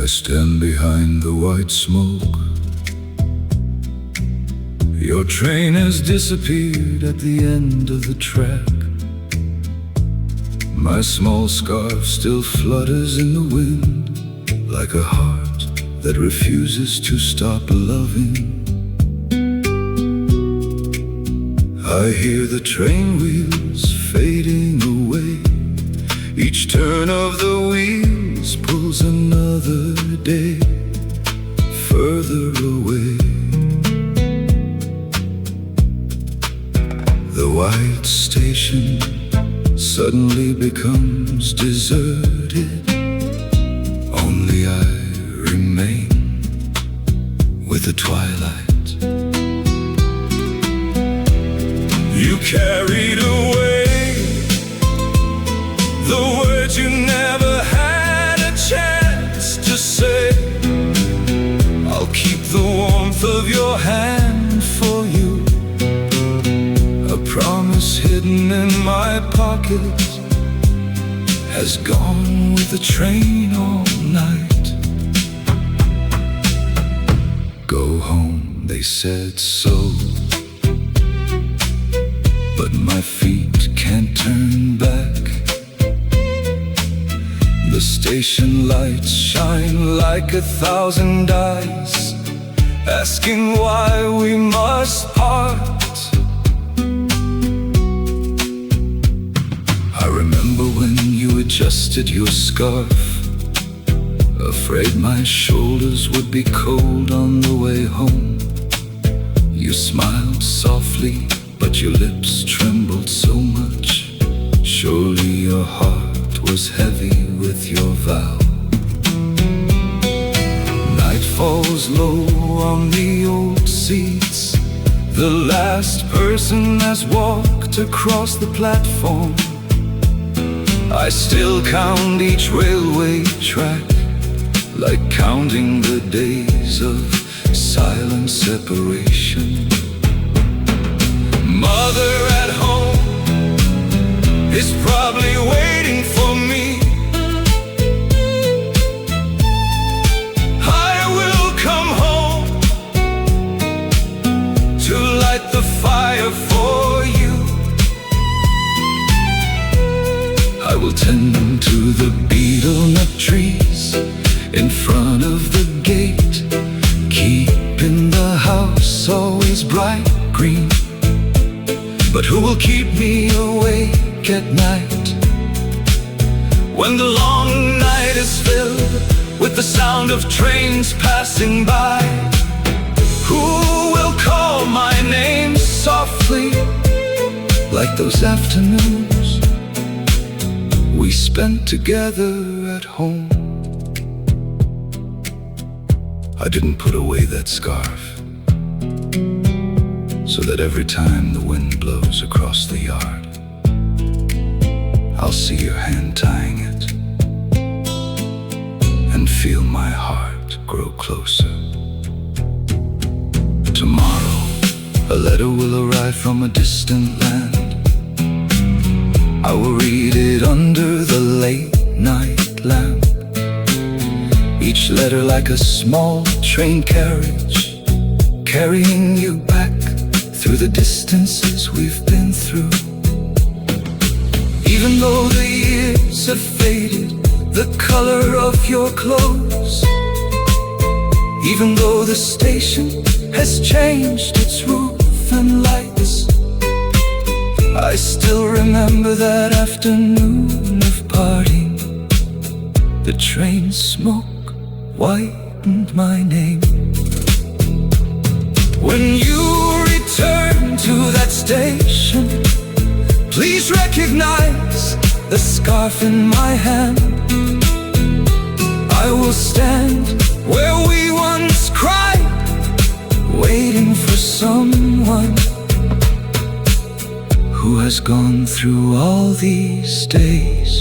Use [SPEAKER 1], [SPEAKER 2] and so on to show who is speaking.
[SPEAKER 1] stand behind the white smoke. Your train has disappeared at the end of the track. My small scarf still flutters in the wind, like a heart that refuses to stop loving. I hear the train wheels fading away. Each turn of the wheels pulls another day further away. The white station suddenly becomes deserted. Only I remain with the twilight. You carried away the words you never had a chance to say. I'll keep the warmth of your hand for you, a promise hidden in my pocket has gone with the train all night. Go home, they said so, but my feet can't turn back. The station lights shine like 1,000 eyes, asking why we must part. I remember when you adjusted your scarf, afraid my shoulders would be cold on the way home. You smiled softly, but your lips trembled so much. Surely your heart was heavy with your vow. Night falls low on the old seats. The last person has walked across the platform. I still count each railway track, like counting the days of silent separation. Mother at home is probably waiting for me. I will come home to light the fire for you. I will tend to the betel-nut trees in front of the gate, keeping the house always bright green. But who will keep me awake at night, when the long night is filled with the sound of trains passing by? Who will call my name softly, like those afternoons we spent together at home? I didn't put away that scarf, so that every time the wind blows across the yard, I'll see your hand tying it and feel my heart grow closer. Tomorrow, a letter will arrive from a distant land. I will read it under the late night lamp. Each letter like a small train carriage, carrying you back through the distances we've been through. Even though the years have faded the color of your clothes, even though the station has changed its roof and lights, I still remember that afternoon of parting. The train smoke whitened my name. When you return to that station, please recognize the scarf in my hand. I will stand where we once cried, waiting for someone who has gone through all these days.